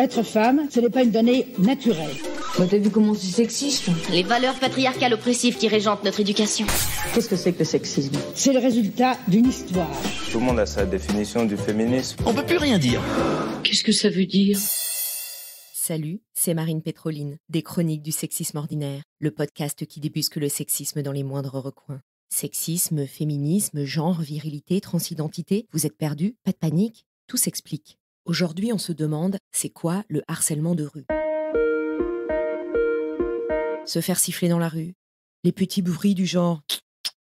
Être femme, ce n'est pas une donnée naturelle. T'as vu comment c'est sexiste ? Les valeurs patriarcales oppressives qui régentent notre éducation. Qu'est-ce que c'est que le sexisme ? C'est le résultat d'une histoire. Tout le monde a sa définition du féminisme. On peut plus rien dire. Qu'est-ce que ça veut dire ? Salut, c'est Marine Pétroline, des Chroniques du sexisme ordinaire, le podcast qui débusque le sexisme dans les moindres recoins. Sexisme, féminisme, genre, virilité, transidentité, vous êtes perdus ? Pas de panique, tout s'explique. Aujourd'hui, on se demande, c'est quoi le harcèlement de rue ? Se faire siffler dans la rue, les petits bruits du genre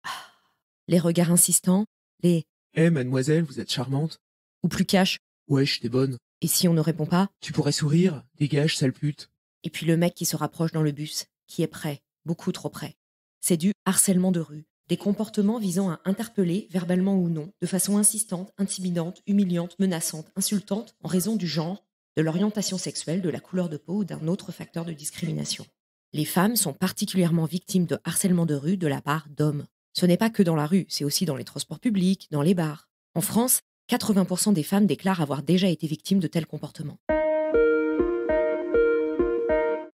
« les regards insistants, les « Eh mademoiselle, vous êtes charmante » ou plus cash « Wesh, t'es bonne » et si on ne répond pas ? Tu pourrais sourire, dégage, sale pute. Et puis le mec qui se rapproche dans le bus, qui est prêt, beaucoup trop près. C'est du harcèlement de rue, des comportements visant à interpeller, verbalement ou non, de façon insistante, intimidante, humiliante, menaçante, insultante, en raison du genre, de l'orientation sexuelle, de la couleur de peau ou d'un autre facteur de discrimination. Les femmes sont particulièrement victimes de harcèlement de rue de la part d'hommes. Ce n'est pas que dans la rue, c'est aussi dans les transports publics, dans les bars. En France, 80% des femmes déclarent avoir déjà été victimes de tels comportements.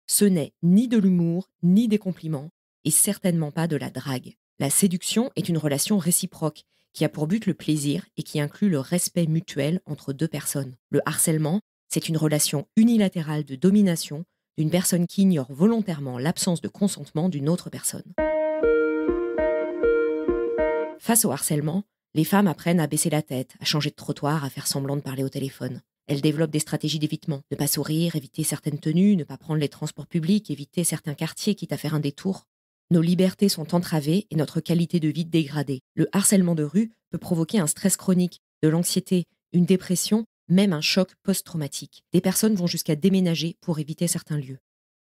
Ce n'est ni de l'humour, ni des compliments, et certainement pas de la drague. La séduction est une relation réciproque, qui a pour but le plaisir et qui inclut le respect mutuel entre deux personnes. Le harcèlement, c'est une relation unilatérale de domination d'une personne qui ignore volontairement l'absence de consentement d'une autre personne. Face au harcèlement, les femmes apprennent à baisser la tête, à changer de trottoir, à faire semblant de parler au téléphone. Elles développent des stratégies d'évitement. Ne pas sourire, éviter certaines tenues, ne pas prendre les transports publics, éviter certains quartiers, quitte à faire un détour. Nos libertés sont entravées et notre qualité de vie dégradée. Le harcèlement de rue peut provoquer un stress chronique, de l'anxiété, une dépression, même un choc post-traumatique. Des personnes vont jusqu'à déménager pour éviter certains lieux.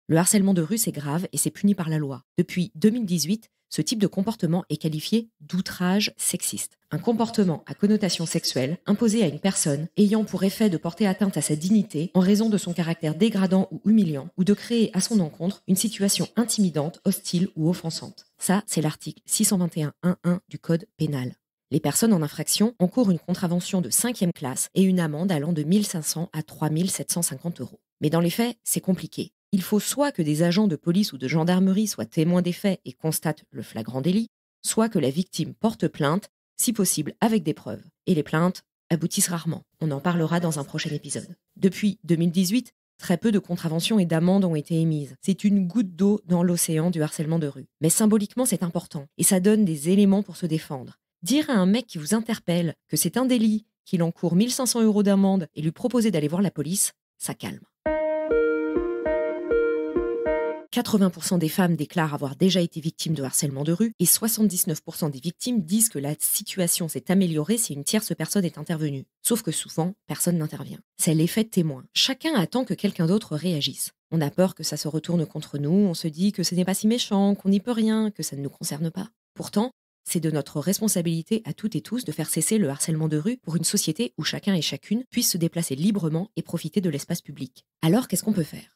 Le harcèlement de rue, c'est grave et c'est puni par la loi. Depuis 2018, ce type de comportement est qualifié d'outrage sexiste. Un comportement à connotation sexuelle imposé à une personne ayant pour effet de porter atteinte à sa dignité en raison de son caractère dégradant ou humiliant ou de créer à son encontre une situation intimidante, hostile ou offensante. Ça, c'est l'article 621.1.1 du Code pénal. Les personnes en infraction encourent une contravention de 5e classe et une amende allant de 1 500 à 3 750 €. Mais dans les faits, c'est compliqué. Il faut soit que des agents de police ou de gendarmerie soient témoins des faits et constatent le flagrant délit, soit que la victime porte plainte, si possible avec des preuves. Et les plaintes aboutissent rarement. On en parlera dans un prochain épisode. Depuis 2018, très peu de contraventions et d'amendes ont été émises. C'est une goutte d'eau dans l'océan du harcèlement de rue. Mais symboliquement, c'est important et ça donne des éléments pour se défendre. Dire à un mec qui vous interpelle que c'est un délit, qu'il encourt 1 500 € d'amende et lui proposer d'aller voir la police, ça calme. 80% des femmes déclarent avoir déjà été victimes de harcèlement de rue et 79% des victimes disent que la situation s'est améliorée si une tierce personne est intervenue. Sauf que souvent, personne n'intervient. C'est l'effet de témoin. Chacun attend que quelqu'un d'autre réagisse. On a peur que ça se retourne contre nous, on se dit que ce n'est pas si méchant, qu'on n'y peut rien, que ça ne nous concerne pas. Pourtant, c'est de notre responsabilité à toutes et tous de faire cesser le harcèlement de rue pour une société où chacun et chacune puisse se déplacer librement et profiter de l'espace public. Alors, qu'est-ce qu'on peut faire ?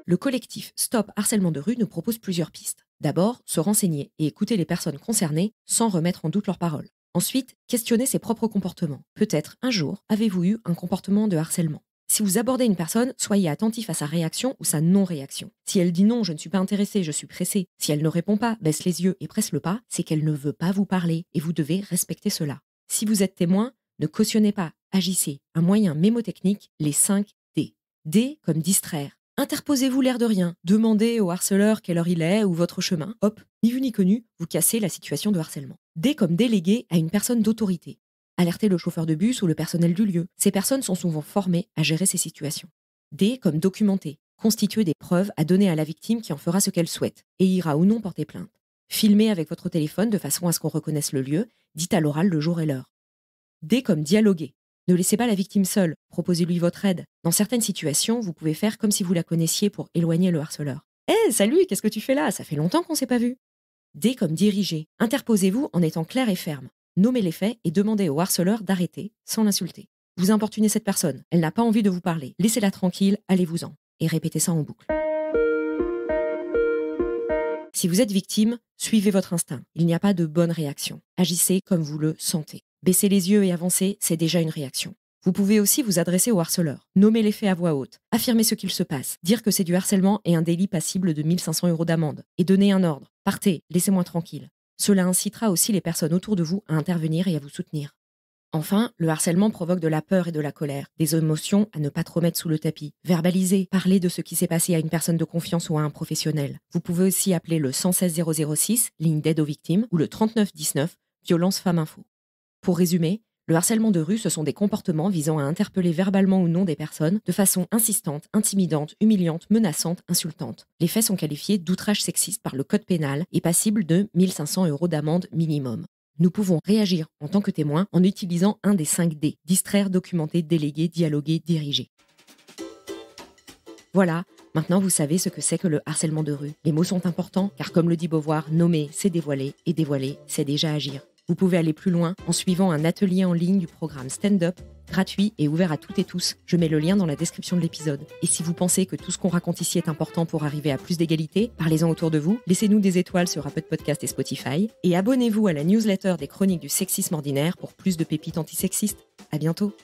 Le collectif Stop Harcèlement de rue nous propose plusieurs pistes. D'abord, se renseigner et écouter les personnes concernées sans remettre en doute leurs paroles. Ensuite, questionner ses propres comportements. Peut-être, un jour, avez-vous eu un comportement de harcèlement ? Si vous abordez une personne, soyez attentif à sa réaction ou sa non-réaction. Si elle dit non, je ne suis pas intéressée, je suis pressée. Si elle ne répond pas, baisse les yeux et presse le pas, c'est qu'elle ne veut pas vous parler et vous devez respecter cela. Si vous êtes témoin, ne cautionnez pas, agissez. Un moyen mémotechnique, les 5 D. D comme distraire. Interposez-vous l'air de rien, demandez au harceleur quelle heure il est ou votre chemin. Hop, ni vu ni connu, vous cassez la situation de harcèlement. D comme délégué à une personne d'autorité. Alertez le chauffeur de bus ou le personnel du lieu. Ces personnes sont souvent formées à gérer ces situations. D comme documenter. Constituer des preuves à donner à la victime qui en fera ce qu'elle souhaite et ira ou non porter plainte. Filmez avec votre téléphone de façon à ce qu'on reconnaisse le lieu. Dites à l'oral le jour et l'heure. D comme dialoguer. Ne laissez pas la victime seule, proposez-lui votre aide. Dans certaines situations, vous pouvez faire comme si vous la connaissiez pour éloigner le harceleur. « Hé, salut, qu'est-ce que tu fais là ? Ça fait longtemps qu'on s'est pas vu. » D comme diriger. Interposez-vous en étant clair et ferme. Nommez les faits et demandez au harceleur d'arrêter, sans l'insulter. Vous importunez cette personne, elle n'a pas envie de vous parler. Laissez-la tranquille, allez-vous-en. Et répétez ça en boucle. Si vous êtes victime, suivez votre instinct. Il n'y a pas de bonne réaction. Agissez comme vous le sentez. Baisser les yeux et avancer, c'est déjà une réaction. Vous pouvez aussi vous adresser au harceleur, nommer les faits à voix haute, affirmer ce qu'il se passe, dire que c'est du harcèlement et un délit passible de 1 500 € d'amende, et donner un ordre. Partez, laissez-moi tranquille. Cela incitera aussi les personnes autour de vous à intervenir et à vous soutenir. Enfin, le harcèlement provoque de la peur et de la colère, des émotions à ne pas trop mettre sous le tapis. Verbalisez, parlez de ce qui s'est passé à une personne de confiance ou à un professionnel. Vous pouvez aussi appeler le 116 006, ligne d'aide aux victimes, ou le 39 19, Violence Femmes Info. Pour résumer, le harcèlement de rue, ce sont des comportements visant à interpeller verbalement ou non des personnes de façon insistante, intimidante, humiliante, menaçante, insultante. Les faits sont qualifiés d'outrage sexiste par le code pénal et passibles de 1 500 € d'amende minimum. Nous pouvons réagir en tant que témoins en utilisant un des 5 D, distraire, documenter, déléguer, dialoguer, diriger. Voilà, maintenant vous savez ce que c'est que le harcèlement de rue. Les mots sont importants car comme le dit Beauvoir, nommer c'est dévoiler et dévoiler c'est déjà agir. Vous pouvez aller plus loin en suivant un atelier en ligne du programme Stand Up, gratuit et ouvert à toutes et tous. Je mets le lien dans la description de l'épisode. Et si vous pensez que tout ce qu'on raconte ici est important pour arriver à plus d'égalité, parlez-en autour de vous, laissez-nous des étoiles sur Apple Podcast et Spotify, et abonnez-vous à la newsletter des Chroniques du Sexisme Ordinaire pour plus de pépites antisexistes. À bientôt.